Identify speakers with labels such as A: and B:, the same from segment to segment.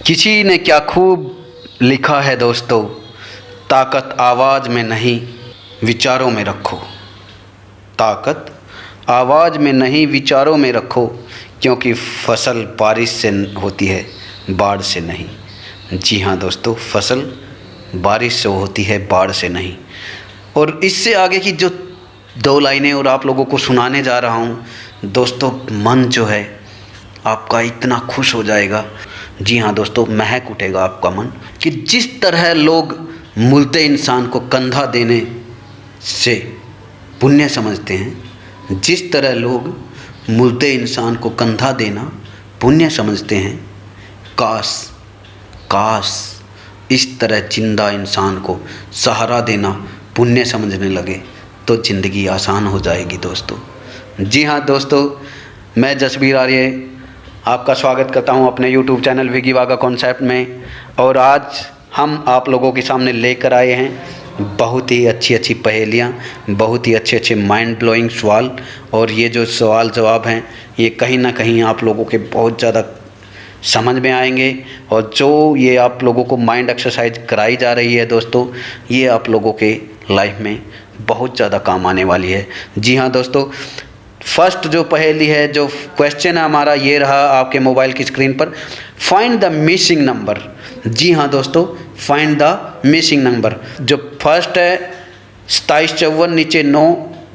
A: किसी ने क्या खूब लिखा है दोस्तों, ताकत आवाज़ में नहीं विचारों में रखो। ताकत आवाज़ में नहीं विचारों में रखो, क्योंकि फसल बारिश से होती है, बाढ़ से नहीं। जी हाँ दोस्तों, फसल बारिश से होती है, बाढ़ से नहीं। और इससे आगे की जो दो लाइनें और आप लोगों को सुनाने जा रहा हूँ दोस्तों, मन जो है आपका इतना खुश हो जाएगा। जी हाँ दोस्तों, महक उठेगा आपका मन कि जिस तरह लोग मुल्ते इंसान को कंधा देने से पुण्य समझते हैं, जिस तरह लोग मुल्ते इंसान को कंधा देना पुण्य समझते हैं, काश काश इस तरह जिंदा इंसान को सहारा देना पुण्य समझने लगे तो ज़िंदगी आसान हो जाएगी दोस्तों। जी हाँ दोस्तों, मैं जसबीर आर्य आपका स्वागत करता हूं अपने YouTube चैनल विगी वागा कॉन्सेप्ट में। और आज हम आप लोगों के सामने लेकर आए हैं बहुत ही अच्छी पहेलियां, बहुत ही अच्छे माइंड ब्लोइंग सवाल। और ये जो सवाल जवाब हैं ये कहीं ना कहीं आप लोगों के बहुत ज़्यादा समझ में आएंगे। और जो ये आप लोगों को माइंड एक्सरसाइज कराई जा रही है दोस्तों, ये आप लोगों के लाइफ में बहुत ज़्यादा काम आने वाली है। जी हाँ दोस्तों, फर्स्ट जो पहेली है, जो क्वेश्चन है हमारा, ये रहा आपके मोबाइल की स्क्रीन पर। Find the missing number. जी हाँ दोस्तों, फाइंड द मिसिंग नंबर। जो फर्स्ट है 27 54 नीचे 9,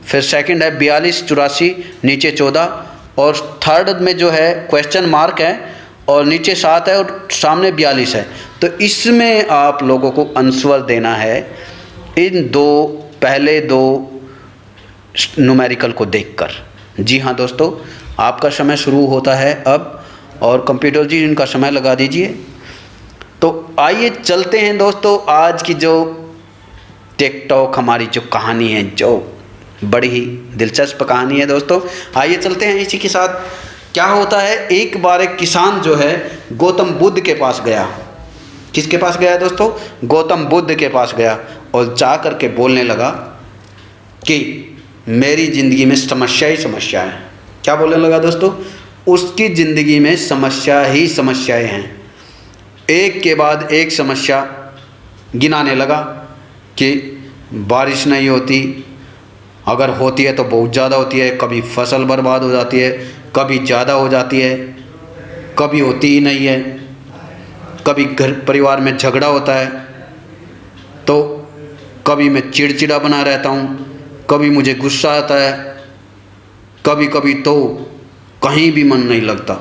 A: फिर सेकंड है 42 84 नीचे 14, और थर्ड में जो है क्वेश्चन मार्क है और नीचे 7 है और सामने 42 है। तो इसमें आप लोगों को आंसर देना है इन पहले दो न्यूमेरिकल को देखकर। जी हाँ दोस्तों, आपका समय शुरू होता है अब, और कंप्यूटर जी इनका समय लगा दीजिए। तो आइए चलते हैं दोस्तों, आज की जो टिकटॉक हमारी जो कहानी है, जो बड़ी ही दिलचस्प कहानी है दोस्तों, आइए चलते हैं इसी के साथ। क्या होता है, एक बार एक किसान जो है गौतम बुद्ध के पास गया। किसके पास गया दोस्तों? गौतम बुद्ध के पास गया और जा कर के बोलने लगा कि मेरी ज़िंदगी में समस्या ही समस्या है। क्या बोलने लगा दोस्तों? उसकी ज़िंदगी में समस्या ही समस्याएं हैं। एक के बाद एक समस्या गिनाने लगा कि बारिश नहीं होती, अगर होती है तो बहुत ज़्यादा होती है, कभी फसल बर्बाद हो जाती है, कभी ज़्यादा हो जाती है, कभी होती ही नहीं है, कभी घर परिवार में झगड़ा होता है, तो कभी मैं चिड़चिड़ा बना रहता हूँ, कभी मुझे गुस्सा आता है, कभी कभी तो कहीं भी मन नहीं लगता।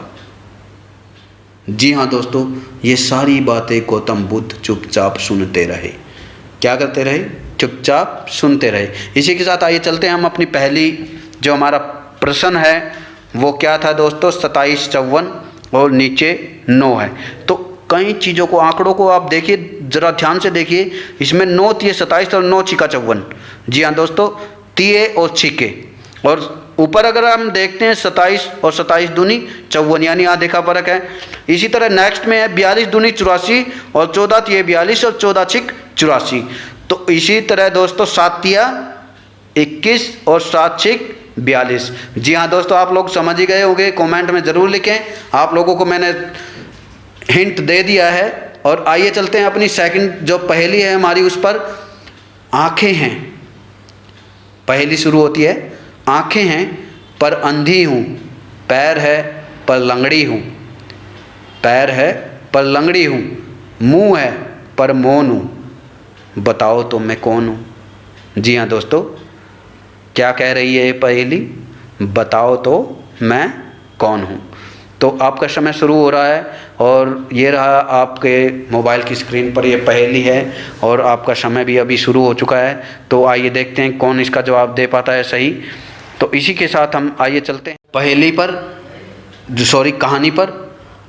A: जी हाँ दोस्तों, ये सारी बातें गौतम बुद्ध चुपचाप सुनते रहे। क्या करते रहे? चुपचाप सुनते रहे। इसी के साथ आइए चलते हैं हम अपनी पहली जो हमारा प्रश्न है वो क्या था दोस्तों? 27 54 और नीचे 9 है। तो कई चीज़ों को, आंकड़ों को आप देखिए, ज़रा ध्यान से देखिए। इसमें 9 तिये 27 और 9 छिका 54। जी हाँ दोस्तों, तिये और छिके। और ऊपर अगर हम देखते हैं 27 और 27 दूनी 54, यानी आधे का फर्क है। इसी तरह नेक्स्ट में है 42 दूनी 84 और 14 तिये 42 और 14 छिक 84। तो इसी तरह दोस्तों 7 तिया 21 और 7 छिक 42। जी हाँ दोस्तों, आप लोग समझ ही गए होंगे, कमेंट में ज़रूर लिखें। आप लोगों को मैंने हिंट दे दिया है। और आइए चलते हैं अपनी सेकंड जो पहेली है हमारी, उस पर। आंखें हैं, पहेली शुरू होती है, आंखें हैं पर अंधी हूँ, पैर है पर लंगड़ी हूँ, पैर है पर लंगड़ी हूँ, मुंह है पर मौन हूँ, बताओ तो मैं कौन हूँ? जी हाँ दोस्तों, क्या कह रही है ये पहेली? बताओ तो मैं कौन हूँ। तो आपका समय शुरू हो रहा है और ये रहा आपके मोबाइल की स्क्रीन पर ये पहेली है, और आपका समय भी अभी शुरू हो चुका है। तो आइए देखते हैं कौन इसका जवाब दे पाता है सही। तो इसी के साथ हम आइए चलते हैं पहेली पर, कहानी पर।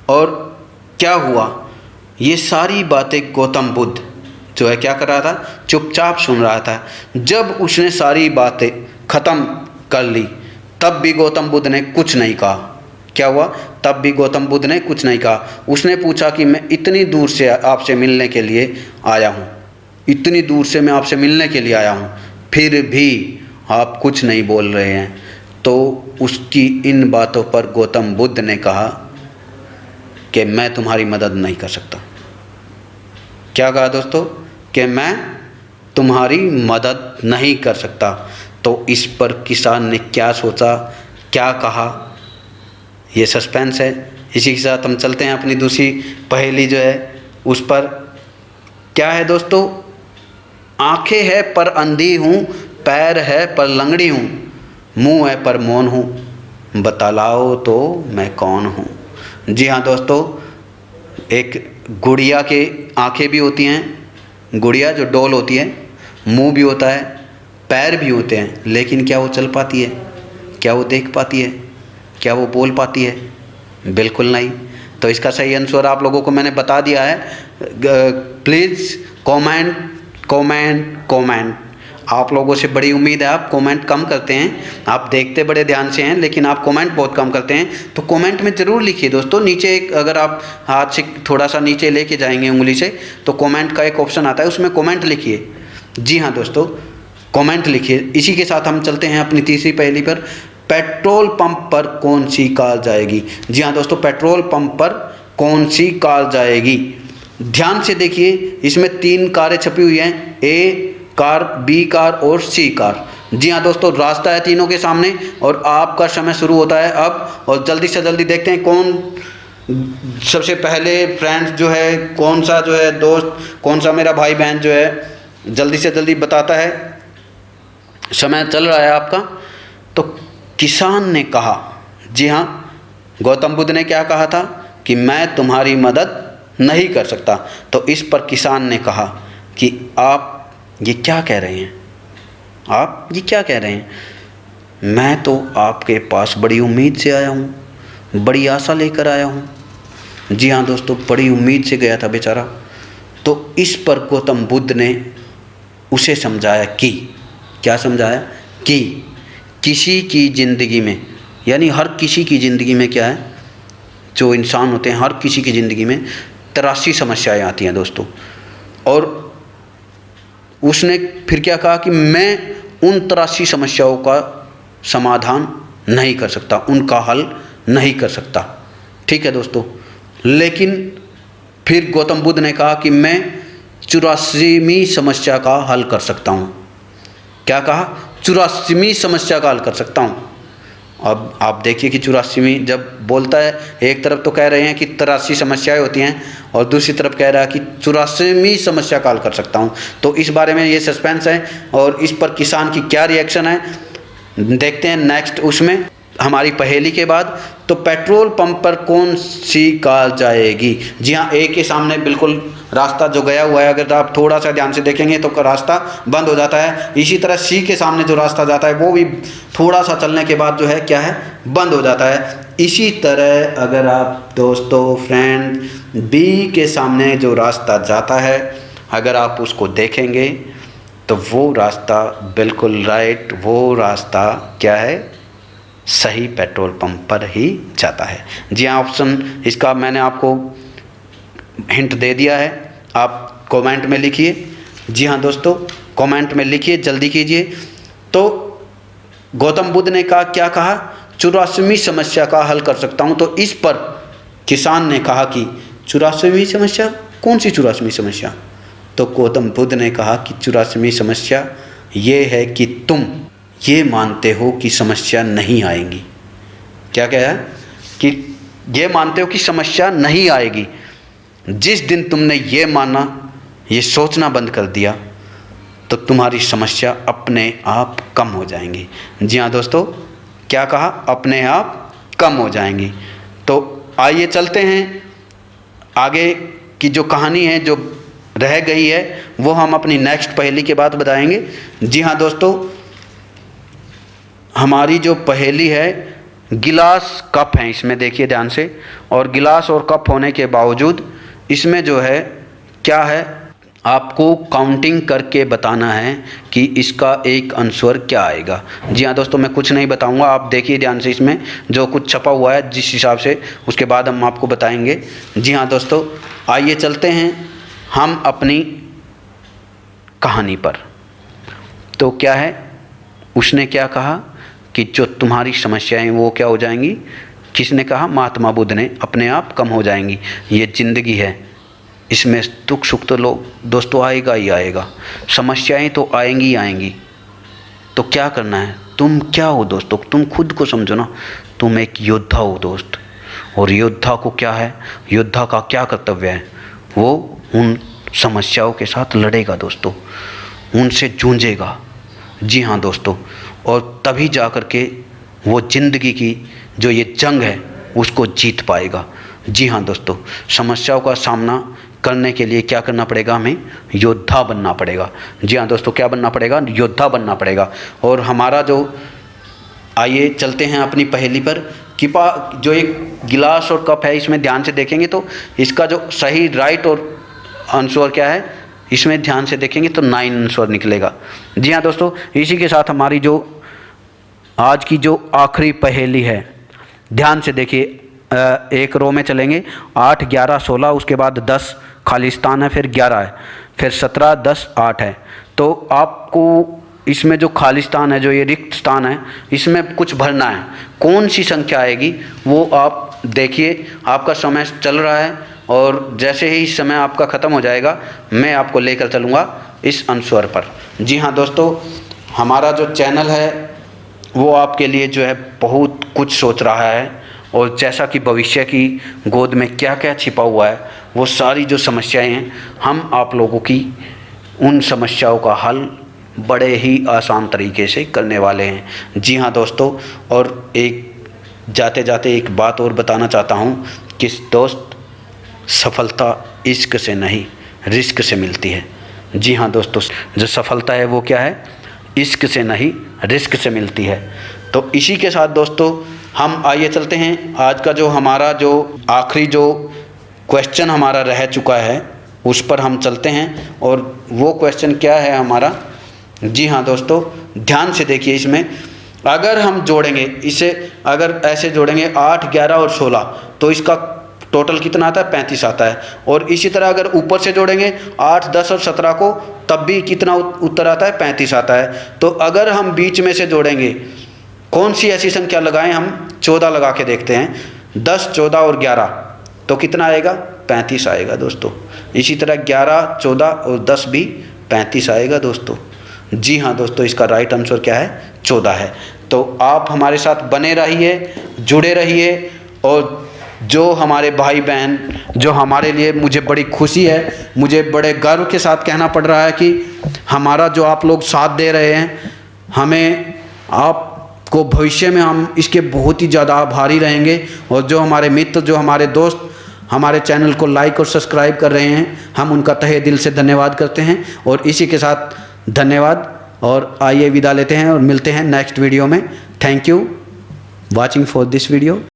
A: और क्या हुआ, ये सारी बातें गौतम बुद्ध जो है क्या कर रहा था? चुपचाप सुन रहा था। जब उसने सारी बातें ख़त्म कर ली तब भी गौतम बुद्ध ने कुछ नहीं कहा। क्या हुआ? तब भी गौतम बुद्ध ने कुछ नहीं कहा। उसने पूछा कि मैं इतनी दूर से आपसे मिलने के लिए आया हूँ, इतनी दूर से मैं आपसे मिलने के लिए आया हूँ, फिर भी आप कुछ नहीं बोल रहे हैं। तो उसकी इन बातों पर गौतम बुद्ध ने कहा कि मैं तुम्हारी मदद नहीं कर सकता। क्या कहा दोस्तों? कि मैं तुम्हारी मदद नहीं कर सकता। तो इस पर किसान ने क्या सोचा, क्या कहा, ये सस्पेंस है। इसी के साथ हम चलते हैं अपनी दूसरी पहेली जो है उस पर। क्या है दोस्तों? आंखें है पर अंधी हूँ, पैर है पर लंगड़ी हूँ, मुंह है पर मौन हूँ, बतलाओ तो मैं कौन हूँ। जी हाँ दोस्तों, एक गुड़िया के आंखें भी होती हैं, गुड़िया जो डॉल होती है, मुंह भी होता है, पैर भी होते हैं, लेकिन क्या वो चल पाती है? क्या वो देख पाती है? क्या वो बोल पाती है? बिल्कुल नहीं। तो इसका सही आंसर आप लोगों को मैंने बता दिया है। Please comment comment comment. आप लोगों से बड़ी उम्मीद है, आप कमेंट कम करते हैं, आप देखते बड़े ध्यान से हैं लेकिन आप कमेंट बहुत कम करते हैं। तो कमेंट में ज़रूर लिखिए दोस्तों। नीचे एक, अगर आप हाथ से थोड़ा सा नीचे लेके जाएंगे उंगली से, तो कमेंट का एक ऑप्शन आता है, उसमें कमेंट लिखिए। जी हाँ दोस्तों, कमेंट लिखिए। इसी के साथ हम चलते हैं अपनी तीसरी पहेली पर। पेट्रोल पंप पर कौन सी कार जाएगी? जी हाँ दोस्तों, पेट्रोल पंप पर कौन सी कार जाएगी? ध्यान से देखिए, इसमें 3 कारें छपी हुई हैं, ए कार, बी कार और सी कार। जी हाँ दोस्तों, रास्ता है तीनों के सामने और आपका समय शुरू होता है अब। और जल्दी से जल्दी देखते हैं कौन सबसे पहले फ्रेंड्स जो है, कौन सा जो है दोस्त, कौन सा मेरा भाई बहन जो है जल्दी से जल्दी बताता है। समय चल रहा है आपका। तो किसान ने कहा, जी हाँ, गौतम बुद्ध ने क्या कहा था? कि मैं तुम्हारी मदद नहीं कर सकता। तो इस पर किसान ने कहा कि आप ये क्या कह रहे हैं? आप ये क्या कह रहे हैं? मैं तो आपके पास बड़ी उम्मीद से आया हूँ, बड़ी आशा लेकर आया हूँ। जी हाँ दोस्तों, बड़ी उम्मीद से गया था बेचारा। तो इस पर गौतम बुद्ध ने उसे समझाया कि, क्या समझाया? कि किसी की ज़िंदगी में, यानी हर किसी की ज़िंदगी में क्या है, जो इंसान होते हैं हर किसी की ज़िंदगी में 83 समस्याएं आती हैं दोस्तों। और उसने फिर क्या कहा कि मैं उन 83 समस्याओं का समाधान नहीं कर सकता, उनका हल नहीं कर सकता। ठीक है दोस्तों, लेकिन फिर गौतम बुद्ध ने कहा कि मैं 84वीं समस्या का हल कर सकता हूँ। क्या कहा? 84वीं समस्या का हल कर सकता हूँ। अब आप देखिए कि 84वीं जब बोलता है, एक तरफ तो कह रहे हैं कि 83 समस्याएं होती हैं और दूसरी तरफ कह रहा है कि 84वीं समस्या का हल कर सकता हूँ। तो इस बारे में ये सस्पेंस है और इस पर किसान की क्या रिएक्शन है देखते हैं नेक्स्ट उसमें, हमारी पहेली के बाद। तो पेट्रोल पंप पर कौन सी कार जाएगी? जी हाँ, ए के सामने बिल्कुल रास्ता जो गया हुआ है, अगर आप थोड़ा सा ध्यान से देखेंगे तो रास्ता बंद हो जाता है। इसी तरह सी के सामने जो रास्ता जाता है वो भी थोड़ा सा चलने के बाद जो है क्या है, बंद हो जाता है। इसी तरह अगर आप दोस्तों फ्रेंड बी के सामने जो रास्ता जाता है, अगर आप उसको देखेंगे तो वो रास्ता बिल्कुल राइट, वो रास्ता क्या है, सही पेट्रोल पंप पर ही जाता है। जी हाँ, ऑप्शन इसका मैंने आपको हिंट दे दिया है, आप कमेंट में लिखिए। जी हाँ दोस्तों, कमेंट में लिखिए, जल्दी कीजिए। तो गौतम बुद्ध ने कहा, क्या कहा? 84वीं समस्या का हल कर सकता हूँ। तो इस पर किसान ने कहा कि 84वीं समस्या? कौन सी 84वीं समस्या? तो गौतम बुद्ध ने कहा कि 84वीं समस्या ये है कि तुम ये मानते हो कि समस्या नहीं आएगी। क्या कहा? कि ये मानते हो कि समस्या नहीं आएगी। जिस दिन तुमने ये माना, ये सोचना बंद कर दिया, तो तुम्हारी समस्या अपने आप कम हो जाएंगी। जी हाँ दोस्तों, क्या कहा? अपने आप कम हो जाएंगी। तो आइए चलते हैं आगे की जो कहानी है जो रह गई है वो हम अपनी नेक्स्ट पहेली के बाद बताएंगे। जी हाँ दोस्तों, हमारी जो पहेली है, गिलास कप है इसमें, देखिए ध्यान से। और गिलास और कप होने के बावजूद इसमें जो है क्या है, आपको काउंटिंग करके बताना है कि इसका एक आंसर क्या आएगा। जी हाँ दोस्तों, मैं कुछ नहीं बताऊंगा, आप देखिए ध्यान से इसमें जो कुछ छपा हुआ है जिस हिसाब से, उसके बाद हम आपको बताएंगे। जी हाँ दोस्तों, आइए चलते हैं हम अपनी कहानी पर। तो क्या है, उसने क्या कहा कि जो तुम्हारी समस्याएं वो क्या हो जाएंगी, किसने कहा? महात्मा बुद्ध ने। अपने आप कम हो जाएंगी। ये ज़िंदगी है, इसमें दुख सुख तो लोग दोस्तों आएगा ही आएगा, समस्याएं तो आएंगी ही आएंगी। तो क्या करना है? तुम क्या हो दोस्तों? तुम खुद को समझो ना, तुम एक योद्धा हो दोस्त। और योद्धा को क्या है, योद्धा का क्या कर्तव्य है? वो उन समस्याओं के साथ लड़ेगा दोस्तों, उनसे जूझेगा। जी हाँ दोस्तों, और तभी जा कर के वो ज़िंदगी की जो ये जंग है उसको जीत पाएगा। जी हाँ दोस्तों, समस्याओं का सामना करने के लिए क्या करना पड़ेगा? हमें योद्धा बनना पड़ेगा। जी हाँ दोस्तों, क्या बनना पड़ेगा? योद्धा बनना पड़ेगा। और हमारा जो, आइए चलते हैं अपनी पहेली पर। कि जो एक गिलास और कप है, इसमें ध्यान से देखेंगे तो इसका जो सही राइट और आंसर क्या है, इसमें ध्यान से देखेंगे तो 9 आंसर निकलेगा। जी हाँ दोस्तों, इसी के साथ हमारी जो आज की जो आखिरी पहेली है, ध्यान से देखिए। एक रो में चलेंगे, 8, 11, 16, उसके बाद 10 खाली स्थान है, फिर 11 है, फिर 17, 10, 8 है। तो आपको इसमें जो खाली स्थान है, जो ये रिक्त स्थान है, इसमें कुछ भरना है। कौन सी संख्या आएगी वो आप देखिए। आपका समय चल रहा है और जैसे ही समय आपका ख़त्म हो जाएगा मैं आपको लेकर चलूँगा इस आंसर पर। जी हाँ दोस्तों, हमारा जो चैनल है वो आपके लिए जो है बहुत कुछ सोच रहा है, और जैसा कि भविष्य की गोद में क्या क्या छिपा हुआ है, वो सारी जो समस्याएं हैं, हम आप लोगों की उन समस्याओं का हल बड़े ही आसान तरीके से करने वाले हैं। जी हाँ दोस्तों, और एक जाते जाते एक बात और बताना चाहता हूँ कि दोस्त, सफलता इश्क से नहीं रिस्क से मिलती है। जी हाँ दोस्तों, जो सफलता है वो क्या है? इश्क से नहीं रिस्क से मिलती है। तो इसी के साथ दोस्तों हम आइए चलते हैं। आज का जो हमारा जो आखिरी जो क्वेश्चन हमारा रह चुका है उस पर हम चलते हैं। और वो क्वेश्चन क्या है हमारा? जी हाँ दोस्तों, ध्यान से देखिए। इसमें अगर हम जोड़ेंगे इसे, अगर ऐसे जोड़ेंगे 8, 11 और 16, तो इसका टोटल कितना आता है? 35 आता है। और इसी तरह अगर ऊपर से जोड़ेंगे 8, 10 और 17 को, तब भी कितना उत्तर आता है? 35 आता है। तो अगर हम बीच में से जोड़ेंगे, कौन सी ऐसी संख्या लगाएं? हम 14 लगा के देखते हैं। 10, 14 और 11, तो कितना आएगा? 35 आएगा दोस्तों। इसी तरह 11, 14 और 10 भी 35 आएगा दोस्तों। जी हाँ दोस्तों, इसका राइट आंसर क्या है? 14 है। तो आप हमारे साथ बने रहिए, जुड़े रहिए। और जो हमारे भाई बहन, जो हमारे लिए, मुझे बड़ी खुशी है, मुझे बड़े गर्व के साथ कहना पड़ रहा है कि हमारा जो आप लोग साथ दे रहे हैं, हमें आपको भविष्य में हम इसके बहुत ही ज़्यादा आभारी रहेंगे। और जो हमारे मित्र, जो हमारे दोस्त हमारे चैनल को लाइक और सब्सक्राइब कर रहे हैं, हम उनका तहे दिल से धन्यवाद करते हैं। और इसी के साथ धन्यवाद, और आइए विदा लेते हैं और मिलते हैं नेक्स्ट वीडियो में। Thank you watching for this video.